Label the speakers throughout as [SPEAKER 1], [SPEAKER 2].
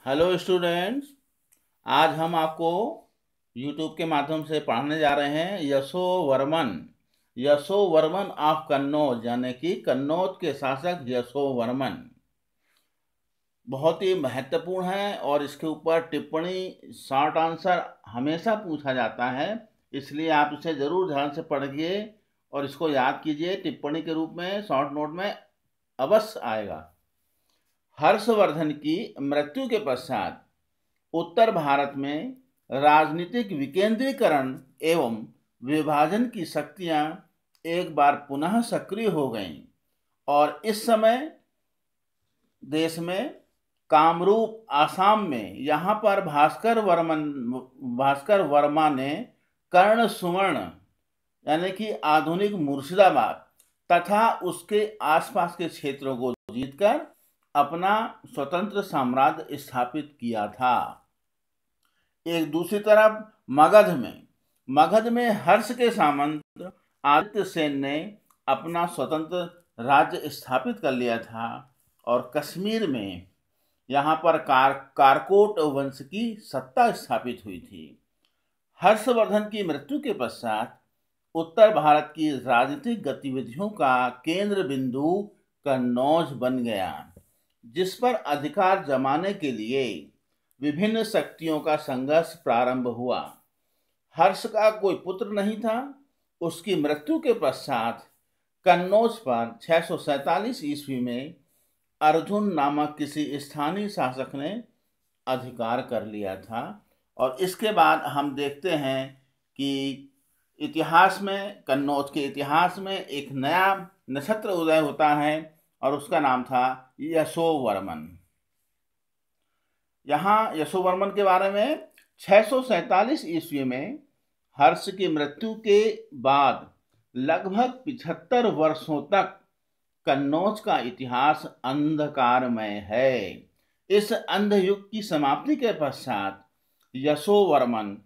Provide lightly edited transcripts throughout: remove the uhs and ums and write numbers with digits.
[SPEAKER 1] Hello students. आज हम आपको YouTube के माध्यम से पढ़ाने जा रहे हैं यशोवर्मन ऑफ कन्नौज, यानी कि कन्नौज के शासक यशोवर्मन। बहुत ही महत्वपूर्ण है और इसके ऊपर टिप्पणी शॉर्ट आंसर हमेशा पूछा जाता है, इसलिए आप इसे ज़रूर ध्यान से पढ़िए और इसको याद कीजिए। टिप्पणी के रूप में शॉर्ट नोट में अवश्य आएगा। हर्षवर्धन की मृत्यु के पश्चात उत्तर भारत में राजनीतिक विकेंद्रीकरण एवं विभाजन की शक्तियां एक बार पुनः सक्रिय हो गईं और इस समय देश में कामरूप आसाम में यहाँ पर भास्कर वर्मा ने कर्ण सुवर्ण यानी कि आधुनिक मुर्शिदाबाद तथा उसके आसपास के क्षेत्रों को जीतकर अपना स्वतंत्र साम्राज्य स्थापित किया था। एक दूसरी तरफ मगध में हर्ष के सामंत आदित्य सेन ने अपना स्वतंत्र राज्य स्थापित कर लिया था और कश्मीर में यहाँ पर कारकोट वंश की सत्ता स्थापित हुई थी। हर्षवर्धन की मृत्यु के पश्चात उत्तर भारत की राजनीतिक गतिविधियों का केंद्र बिंदु कन्नौज बन गया, जिस पर अधिकार जमाने के लिए विभिन्न शक्तियों का संघर्ष प्रारंभ हुआ। हर्ष का कोई पुत्र नहीं था। उसकी मृत्यु के पश्चात कन्नौज पर 647 ईस्वी में अर्जुन नामक किसी स्थानीय शासक ने अधिकार कर लिया था। और इसके बाद हम देखते हैं कि इतिहास में, कन्नौज के इतिहास में एक नया नक्षत्र उदय होता है और उसका नाम था यशोवर्मन। यहाँ यशोवर्मन के बारे में 647 ईस्वी में हर्ष की मृत्यु के बाद लगभग 75 वर्षों तक कन्नौज का इतिहास अंधकारमय है। इस अंधयुग की समाप्ति के पश्चात यशोवर्मन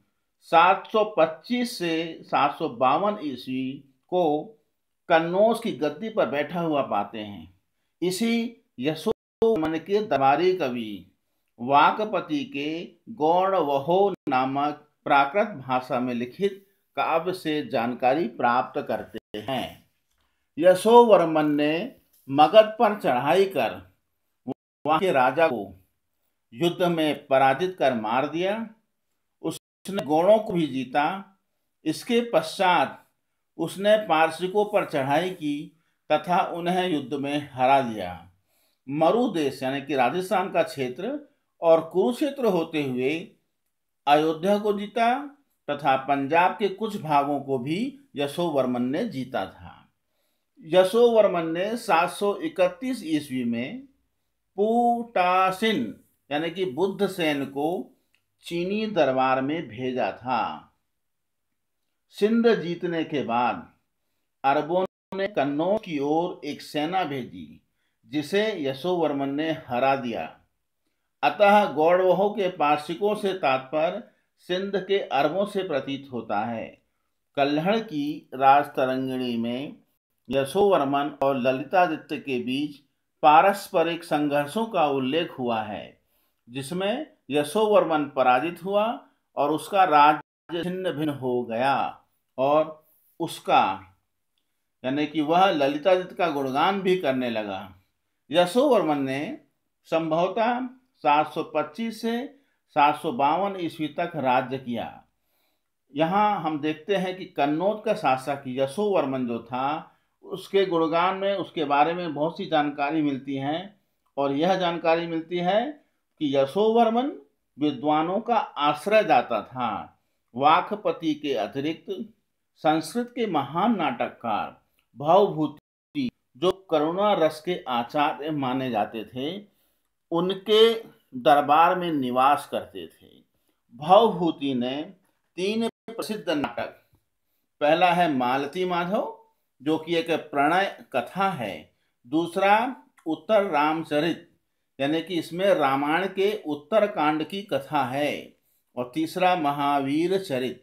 [SPEAKER 1] 725 से 752 ईस्वी को कन्नौज की गद्दी पर बैठा हुआ पाते हैं। इसी यशोवर्मन के दरबारी कवि वाकपति के गौड़वहो नामक प्राकृत भाषा में लिखित काव्य से जानकारी प्राप्त करते हैं। यशोवर्मन ने मगध पर चढ़ाई कर वहां के राजा को युद्ध में पराजित कर मार दिया। उसने गौड़ों को भी जीता। इसके पश्चात उसने पारसिकों पर चढ़ाई की तथा उन्हें युद्ध में हरा दिया। मरु देश यानी कि राजस्थान का क्षेत्र और कुरुक्षेत्र होते हुए अयोध्या को जीता तथा पंजाब के कुछ भागों को भी यशोवर्मन ने जीता था। यशोवर्मन ने 731 ईस्वी में पुटासिन यानी कि बुद्धसेन को चीनी दरबार में भेजा था। सिंध जीतने के बाद अरबों ने कन्नौज की ओर एक सेना भेजी जिसे यशोवर्मन ने हरा दिया। अतः गौड़वहों के पार्शिकों से तात्पर्य सिंध के अरबों से प्रतीत होता है। कल्हड़ की राजतरंगिणी में यशोवर्मन और ललितादित्य के बीच पारस्परिक संघर्षों का उल्लेख हुआ है, जिसमें यशोवर्मन पराजित हुआ और उसका राज्य छिन्न भिन्न हो गया और उसका यानी कि वह ललितादित्य का गुणगान भी करने लगा। यशोवर्मन ने संभवतः 725 से 752 ईस्वी तक राज्य किया। यहाँ हम देखते हैं कि कन्नौज का शासक यशोवर्मन जो था, उसके गुणगान में उसके बारे में बहुत सी जानकारी मिलती है और यह जानकारी मिलती है कि यशोवर्मन विद्वानों का आश्रयदाता था। वाकपति के अतिरिक्त संस्कृत के महान नाटककार भवभूति, जो करुणा रस के आचार्य माने जाते थे, उनके दरबार में निवास करते थे। भवभूति ने 3 प्रसिद्ध नाटक, पहला है मालती माधव जो कि एक प्रणय कथा है, दूसरा उत्तर रामचरित यानी कि इसमें रामायण के उत्तर कांड की कथा है, और तीसरा महावीर चरित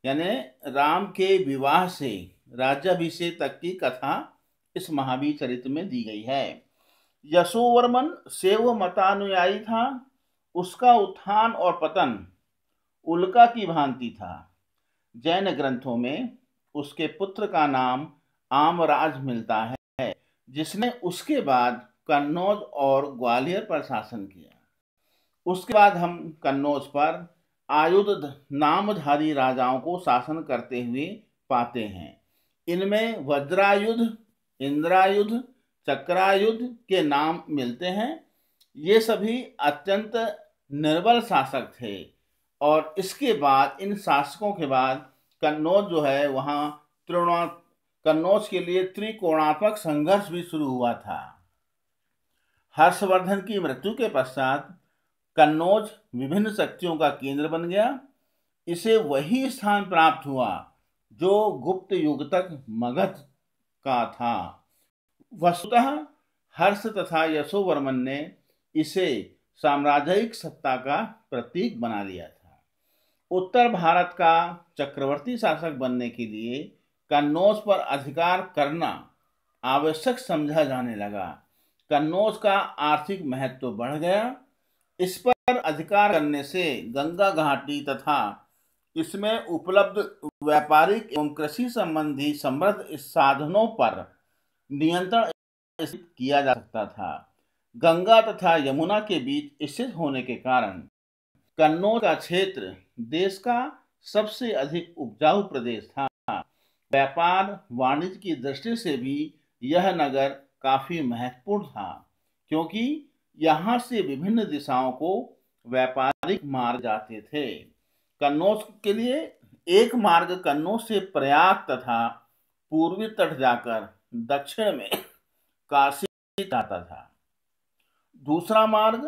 [SPEAKER 1] यानी राम के विवाह से राज्याभिषेक तक की कथा इस महावीर चरित में दी गई है। यशोवर्मन शैव मतानुयायी था उसका उत्थान और पतन उल्का की भांति था। जैन ग्रंथों में उसके पुत्र का नाम आमराज मिलता है, जिसने उसके बाद कन्नौज और ग्वालियर पर शासन किया। उसके बाद हम कन्नौज पर आयुध नामधारी राजाओं को शासन करते हुए पाते हैं। इनमें वज्रायुध, इंद्रायुध, चक्रायुध के नाम मिलते हैं। ये सभी अत्यंत निर्बल शासक थे और इसके बाद इन शासकों के बाद कन्नौज जो है वहाँ कन्नौज के लिए त्रिकोणात्मक संघर्ष भी शुरू हुआ था। हर्षवर्धन की मृत्यु के पश्चात कन्नौज विभिन्न शक्तियों का केंद्र बन गया। इसे वही स्थान प्राप्त हुआ जो गुप्त युग तक मगध का था। वस्तुतः हर्ष तथा यशोवर्मन ने इसे साम्राज्यिक सत्ता का प्रतीक बना लिया था। उत्तर भारत का चक्रवर्ती शासक बनने के लिए कन्नौज पर अधिकार करना आवश्यक समझा जाने लगा। कन्नौज का आर्थिक महत्व बढ़ गया। इस पर अधिकार करने से गंगा घाटी तथा इसमें उपलब्ध व्यापारिक एवं कृषि संबंधी समृद्ध साधनों पर नियंत्रण किया जा सकता था। गंगा तथा यमुना के बीच स्थित होने के कारण कन्नौज का क्षेत्र देश का सबसे अधिक उपजाऊ प्रदेश था। व्यापार वाणिज्य की दृष्टि से भी यह नगर काफी महत्वपूर्ण था, क्योंकि यहाँ से विभिन्न दिशाओं को व्यापारिक मार्ग जाते थे। कन्नौज के लिए एक मार्ग कन्नौज से प्रयाग तथा पूर्वी तट जाकर दक्षिण में काशी जाता था। दूसरा मार्ग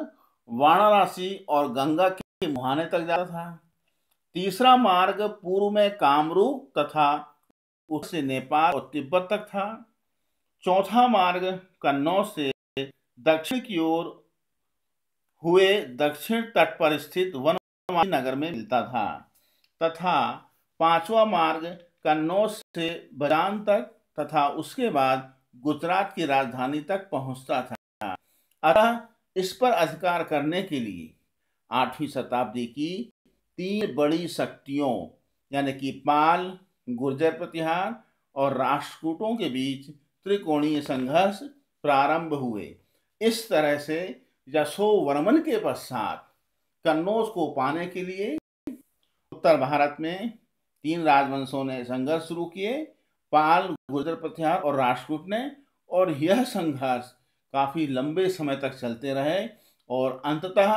[SPEAKER 1] वाराणसी और गंगा के मुहाने तक जाता था। तीसरा मार्ग पूर्व में कामरूप तथा उससे नेपाल और तिब्बत तक था। चौथा मार्ग कन्नौज से दक्षिण की ओर हुए दक्षिण तट पर स्थित वनवासी नगर में मिलता था तथा पांचवा मार्ग कन्नौज से बदान तक तथा उसके बाद गुजरात की राजधानी तक पहुंचता था। अतः इस पर अधिकार करने के लिए 8वीं शताब्दी की 3 बड़ी शक्तियों यानी कि पाल, गुर्जर प्रतिहार और राष्ट्रकूटों के बीच त्रिकोणीय संघर्ष प्रारंभ हुए। इस तरह से यशोवर्मन के पश्चात कन्नौज को पाने के लिए उत्तर भारत में 3 राजवंशों ने संघर्ष शुरू किए, पाल, गुर्जर प्रतिहार और राष्ट्रकूट ने, और यह संघर्ष काफी लंबे समय तक चलते रहे और अंततः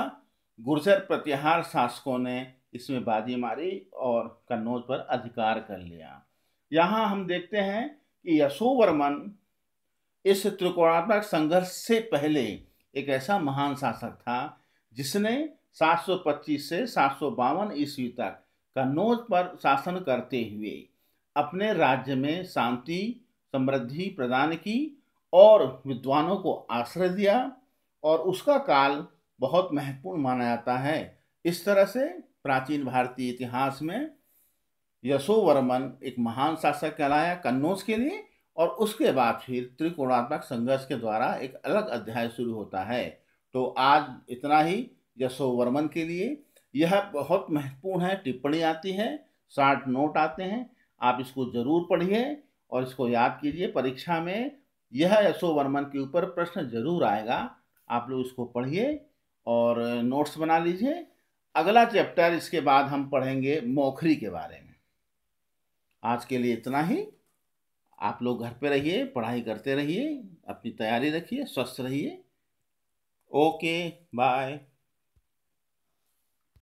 [SPEAKER 1] गुर्जर प्रतिहार शासकों ने इसमें बाजी मारी और कन्नौज पर अधिकार कर लिया। यहाँ हम देखते हैं कि यशोवर्मन इस त्रिकोणात्मक संघर्ष से पहले एक ऐसा महान शासक था जिसने 725 से 752 ईस्वी तक कन्नौज पर शासन करते हुए अपने राज्य में शांति समृद्धि प्रदान की और विद्वानों को आश्रय दिया, और उसका काल बहुत महत्वपूर्ण माना जाता है। इस तरह से प्राचीन भारतीय इतिहास में यशोवर्मन एक महान शासक कहलाया कन्नौज के लिए, और उसके बाद फिर त्रिकोणात्मक संघर्ष के द्वारा एक अलग अध्याय शुरू होता है। तो आज इतना ही यशोवर्मन के लिए। यह बहुत महत्वपूर्ण है, टिप्पणी आती है, शार्ट नोट आते हैं, आप इसको जरूर पढ़िए और इसको याद कीजिए। परीक्षा में यह यशोवर्मन के ऊपर प्रश्न जरूर आएगा, आप लोग इसको पढ़िए और नोट्स बना लीजिए। अगला चैप्टर इसके बाद हम पढ़ेंगे मौखरी के बारे में। आज के लिए इतना ही। आप लोग घर पे रहिए, पढ़ाई करते रहिए, अपनी तैयारी रखिए, स्वस्थ रहिए। Okay, bye.